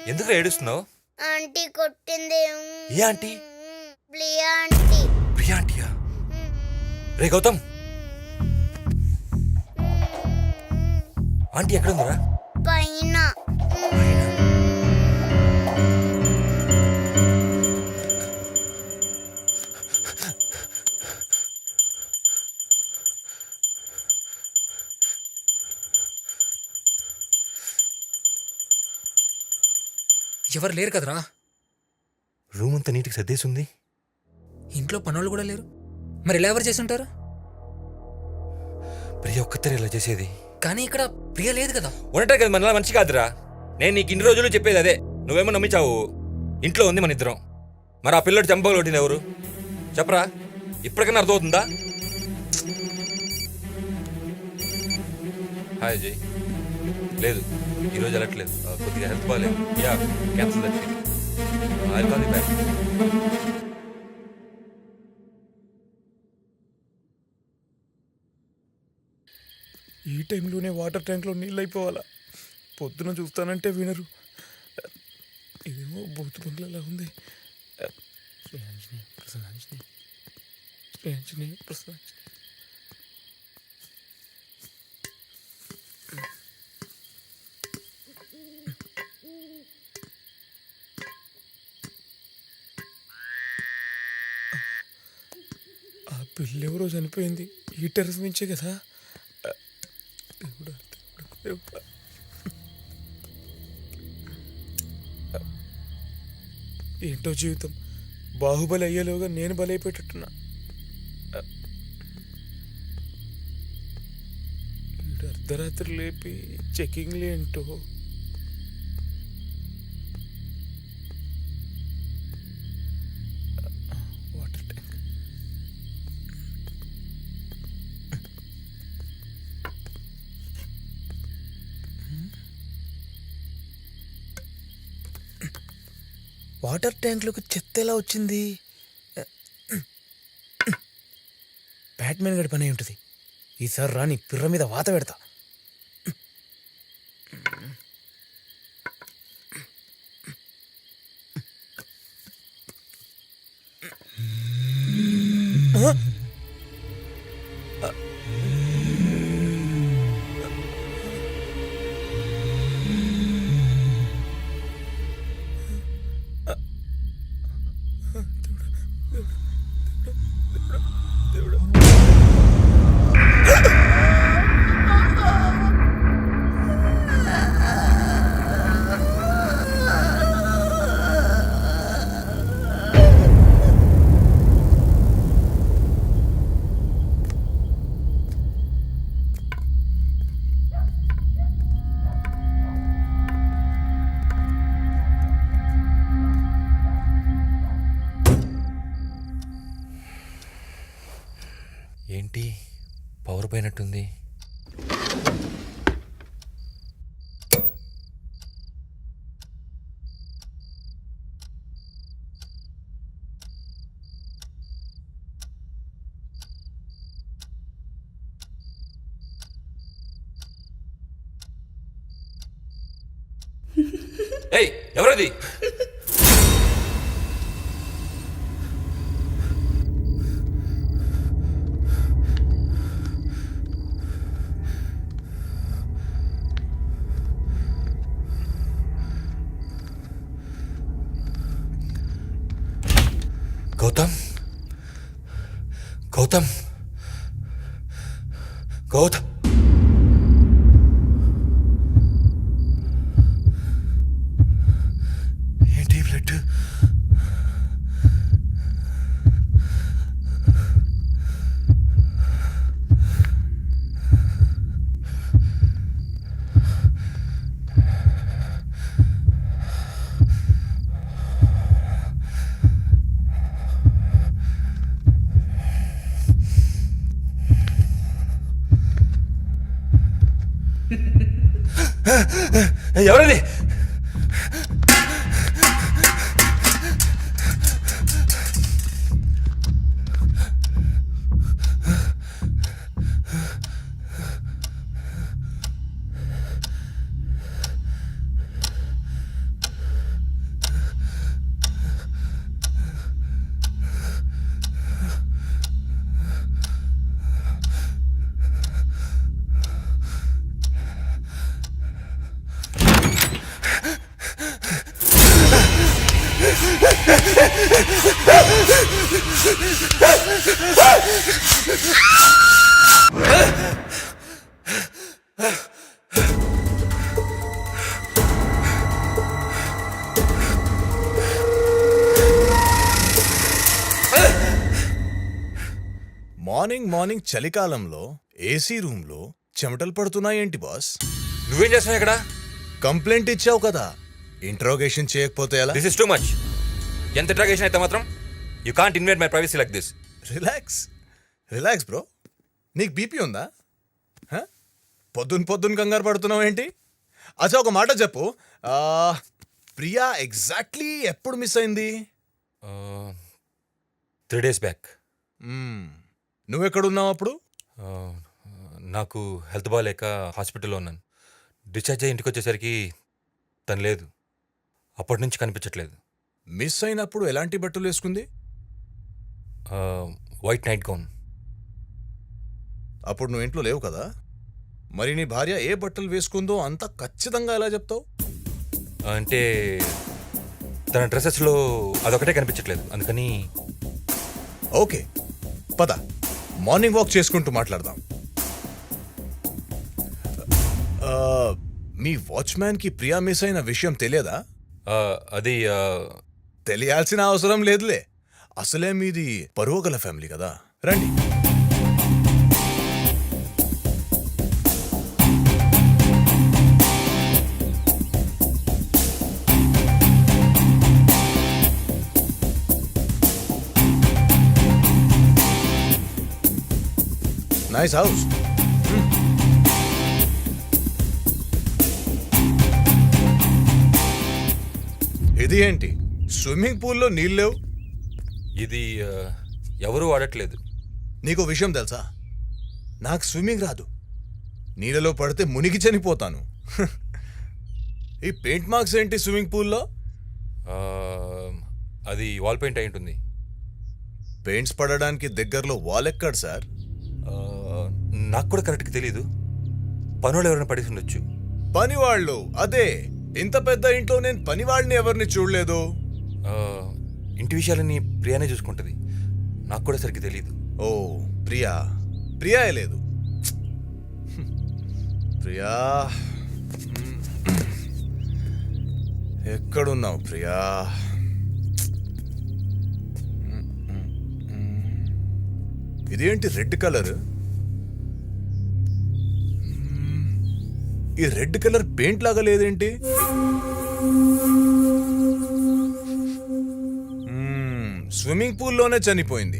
ఎందుకు ఏడుస్తున్నావు? ఆంటీ కొట్టింది. ఏ ఆంటీ? ప్రియా ఆంటీ. ప్రియా ఆంటీయా? రే గౌతమ్, ఆంటీ ఎక్కడుందిరా? పైన. ఎవరు లేరు కదరా? రూమ్ అంతా నీటికి సర్దేసి ఉంది. ఇంట్లో పనోళ్ళు కూడా లేరు. మరి ఎలా ఎవరు చేసి ఉంటారు? ప్రియ ఒక్కతేరే ఇలా చేసేది. కానీ ఇక్కడ ప్రియ లేదు కదా. ఉండటం కదా మనలా మంచి కాదురా. నేను నీకు ఇన్ని రోజులు చెప్పేది అదే, నువ్వేమో నమ్మించావు. ఇంట్లో ఉంది మన ఇద్దరం. మరి ఆ పిల్లడు చంపలు కొట్టింది ఎవరు చెప్పరా? ఇప్పటికైనా అర్థమవుతుందా? హాయ్ అజయ్. లేదు, ఈరోజు వెళ్ళట్లేదు, కొద్దిగా హెల్త్ బాగాలేదు. Yeah, cancel that. I call you back. ఈ టైంలోనే వాటర్ ట్యాంక్లో నీళ్ళు అయిపోవాలా? పొద్దున చూస్తానంటే వినరు. ఇదేమో బూత్ బంగ్లాలా ఉంది. ఆ పిల్లెవరో చనిపోయింది ఈ టెర్రస్ నుంచే కదా. దేవుడా, దేవుడా. ఏంటో జీవితం, బాహుబలి అయ్యేలోగా నేను బలైపోయేటట్టున్నా. వీడు అర్ధరాత్రి లేపి చెకింగ్లు ఏంటో. Water tank. వాటర్ ట్యాంక్లోకి చెత్త ఎలా వచ్చింది? బ్యాట్మెన్ గడి పని ఉంటుంది. ఈసారి రాని పిర్ర మీద వాత పెడతా. ఏంటి పవర్ పోయినట్టుంది? ఏయ్, ఎవరది? గౌతమ్, గౌతమ్, గౌతమ్. ఏంటి బ్లడ్? ఎవరది? మార్నింగ్ చలికాలంలో ఏసీ రూమ్లో చెమటలు పడుతున్నాయేంటి బాస్? నువ్వేం చేస్తున్నావు ఇక్కడ? కంప్లైంట్ ఇచ్చావు కదా, ఇంట్రోగేషన్ చేయకపోతే ఎలా? This is too much. ఎంత ఇంట్రాగేషన్ అయితే మాత్రం you can't invade my privacy like this. Relax bro. నీకు బీపీ ఉందా? పొద్దున్న కంగారు పడుతున్నావు ఏంటి? అచ్చా, ఒక మాట చెప్పు, ప్రియా ఎగ్జాక్ట్లీ ఎప్పుడు మిస్ అయింది? 3 days బ్యాక్. నువ్వెక్కడున్నావు అప్పుడు? నాకు హెల్త్ బాగాలేక హాస్పిటల్లో ఉన్నాను. డిశ్చార్జ్ అయ్యి ఇంటికి వచ్చేసరికి తను లేదు. అప్పటి నుంచి కనిపించట్లేదు. మిస్ అయినప్పుడు ఎలాంటి బట్టలు వేసుకుంది? White knight gown. అప్పుడు నువ్వు ఇంట్లో లేవు కదా, మరి నీ భార్య ఏ బట్టలు వేసుకుందో అంత ఖచ్చితంగా ఎలా చెప్తావు? అంటే తన డ్రెస్సెస్లో అదొకటే కనిపించట్లేదు, అందుకని. ఓకే, పద, మార్నింగ్ వాక్ చేసుకుంటూ మాట్లాడదాం. మీ వాచ్మ్యాన్కి ప్రియా మిస్ అయిన విషయం తెలియదా? అది తెలియాల్సిన అవసరం లేదులే, అసలే మీది పరువుగల ఫ్యామిలీ కదా. రండి. Nice house. ఇది ఏంటి, స్విమ్మింగ్ పూల్లో నీళ్ళు లేవు? ఇది ఎవరూ వాడట్లేదు. నీకు విషయం తెలుసా, నాకు స్విమ్మింగ్ రాదు, నీళ్ళలో పడితే మునిగి చనిపోతాను. ఈ పెయింట్ మార్క్స్ ఏంటి స్విమ్మింగ్ పూల్లో? అది వాల్ పెయింట్ అయి ఉంటుంది. పెయింట్స్ పడడానికి దగ్గరలో వాల్ ఎక్కడ సార్? నాకు కూడా కరెక్ట్గా తెలీదు. పనులు ఎవరైనా పడేసి ఉండొచ్చు. పనివాళ్ళు? అదే, ఇంత పెద్ద ఇంట్లో నేను పనివాళ్ళని ఎవరిని చూడలేదు. ఇంటి విషయాలని ప్రియానే చూసుకుంటుంది. నాకు కూడా సరిగ్గా తెలీదు. ఓ, ప్రియా లేదు. ప్రియా, ఎక్కడున్నావు ప్రియా? ఇదేంటి రెడ్ కలర్? ఈ రెడ్ కలర్ పెయింట్ లాగా లేదేంటి? స్విమ్మింగ్ పూల్లోనే చనిపోయింది.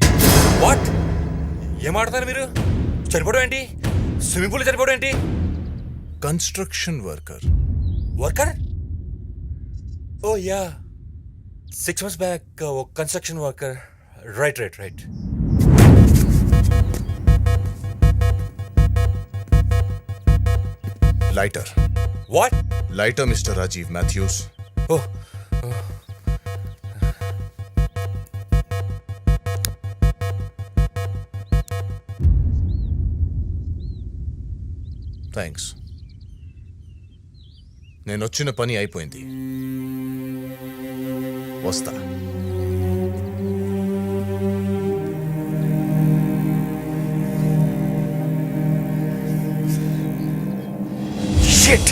వాట్? ఏం ఆడతారు మీరు? చనిపోవడం ఏంటి? స్విమ్మింగ్ పూల్ చనిపోవడం ఏంటి? Construction worker. Worker? Oh yeah, 6 months back ఒక construction worker. Right. Lighter. What? Lighter mister Rajiv Mathews. Oh, thanks. నేను వచ్చిన పని అయిపోయింది, వస్తా. షిట్.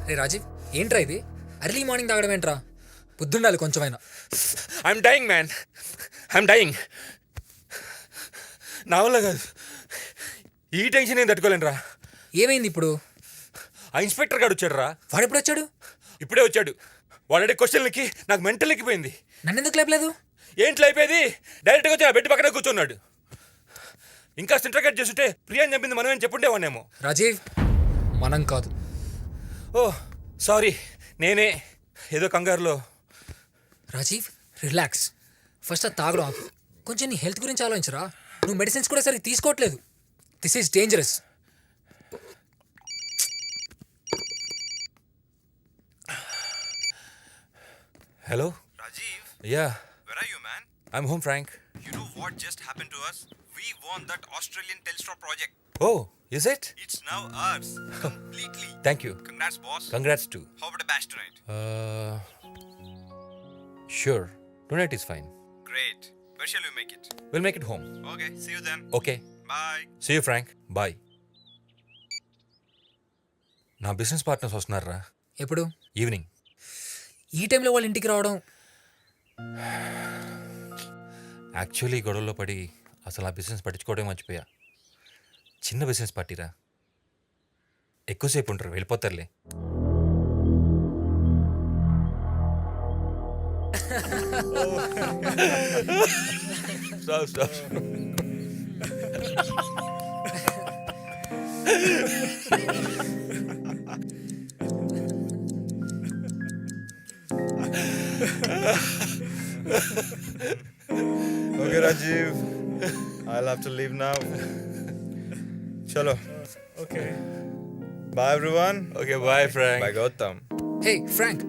రే రాజీవ్, ఏంట్రా ఇది? అర్లీ మార్నింగ్ తాగడం ఏంట్రా? పొద్దుండాలి కొంచెమైనా. I'm dying man, I'm dying. నా వల్ల కాదు, ఈ టెన్షన్ ఏం తట్టుకోలేనురా. ఏమైంది ఇప్పుడు? ఆ ఇన్స్పెక్టర్ గారు వచ్చాడు రా. వాడెప్పుడు వచ్చాడు? ఇప్పుడే వచ్చాడు. వాడే క్వశ్చన్లకి నాకు మెంటల్ ఎక్కిపోయింది. నన్ను ఎందుకు లేపలేదు? ఏంట్లో అయిపోయేది? డైరెక్ట్గా వచ్చి ఆ బెడ్ పక్కనే కూర్చున్నాడు. ఇంకా ఇంటర్గేట్ చేస్తుంటే ప్రియాని చంపింది మనమేం చెప్పుండేవానేమో. రాజీవ్, మనం కాదు. ఓ సారీ, నేనే ఏదో కంగారులో. రాజీవ్, రిలాక్స్. ఫస్ట్ అది తాగడం ఆపు. కొంచెం నీ హెల్త్ గురించి ఆలోచించరా. నువ్వు మెడిసిన్స్ కూడా సరిగ్గా తీసుకోవట్లేదు. This is dangerous. Hello Rajiv, yeah, where are you, man? I'm home Frank. You know what just happened to us? We won that Australian Telstra project. Oh is it It's now ours. Completely. Thank you Congrats, boss. Congrats to How about a bash tonight? Sure tonight is fine Great. Where shall we make it? Will make it home Okay, see you then. Okay Bye. See you Frank bye. నా business partners వస్తున్నారా ఎప్పుడు? Evening. ఈ టైంలో వాళ్ళ ఇంటికి రావడం? Actually గొడవల్లో పడి అసలు ఆ బిజినెస్ పట్టించుకోవడం మర్చిపోయా. చిన్న బిజినెస్ పార్టీరా, ఎక్కువసేపు ఉంటారు, వెళ్ళిపోతారులే. Okay, Rajiv. I'll have to leave now. Chalo. Okay. Bye, everyone. Okay bye Frank. Bye, Gautam. Hey Frank,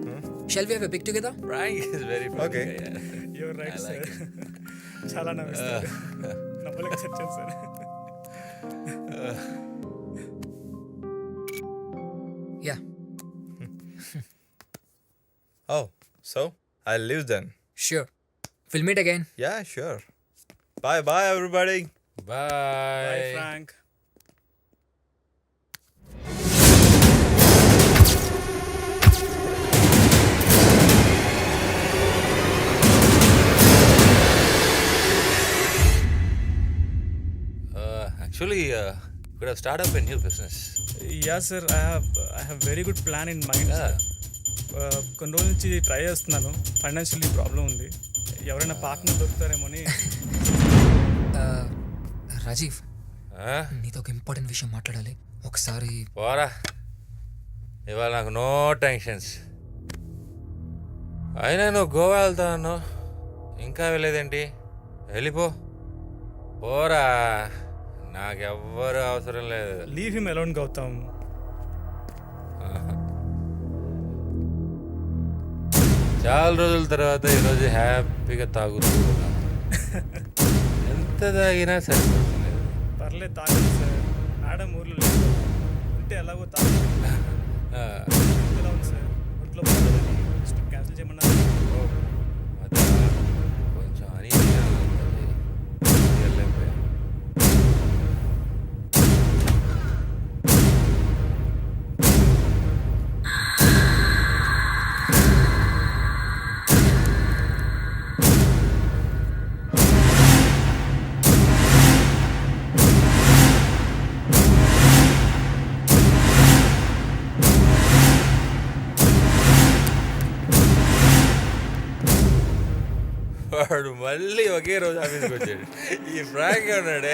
shall we have a pick together? Frank is very Okay. Your right sir. చాలా నవ్విస్తారు. నవ్వలేక చచ్చాను sir. Yeah. Oh, so I'll leave then. Sure. We'll meet again. Yeah, sure. Bye, bye, everybody. Bye. Frank. Actually, could have started up a new business. Yeah, sir. I have very good plan in mind. Yeah. కొన్ని రోజుల నుంచి try చేస్తున్నాను. Financially problem ఉంది. ఎవరైనా partner దొరుకుతారేమో అని. Rajiv, Huh? నీతో ఒక important విషయం మాట్లాడాలి ఒకసారి. పోరా, ఇవాళ నాకు నో టెన్షన్స్. అయినా నువ్వు గోవా వెళ్తా అన్నావు, ఇంకా వెళ్ళేదేంటి? వెళ్ళిపో, పోరా, నాకెవ్వరు అవసరం లేదు. Leave him alone Gautam. చాలా రోజుల తర్వాత ఈరోజు హ్యాపీగా తాగుతూ ఉన్నాను. ఎంత తాగినా సరిపోతుంది. పర్లేదు తాగండి సార్. మేడం ఊర్లో లేదు. ఉంటే ఎలాగో తాగండి. ఎలా ఉంది సార్? ఒంట్లో బాగాలేదని ట్రిప్ క్యాన్సిల్ చేయమన్నారు. అదా, కొంచెం అనీజీగా ఉంది. వెళ్ళలేకపోయా. వాడు మళ్ళీ ఒకే రోజు ఆఫీస్కి వచ్చాడు. ఈ ఫ్రాంక్ ఉన్నాడే,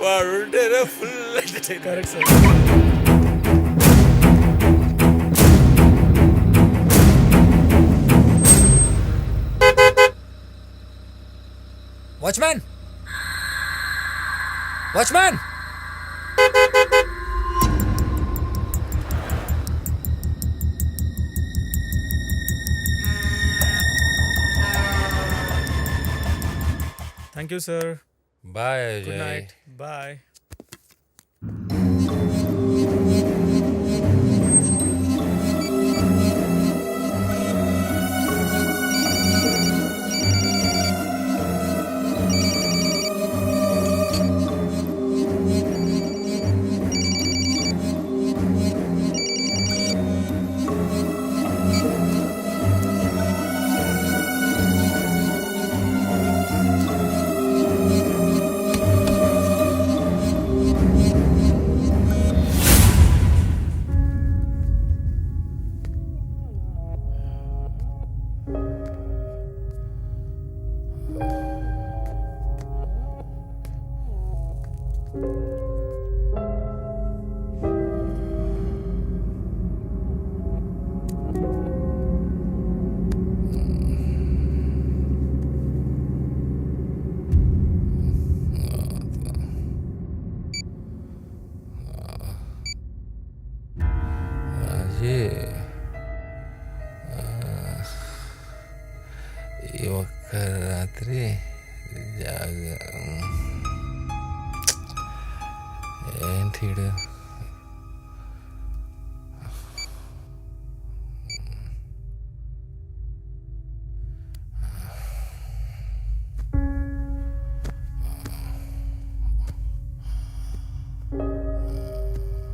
వాడు ఉంటేనే full entertain. Correct sir. Watchman, watchman. Thank you sir. Bye good Ajay. Night. Bye. రాత్రి ఏంటి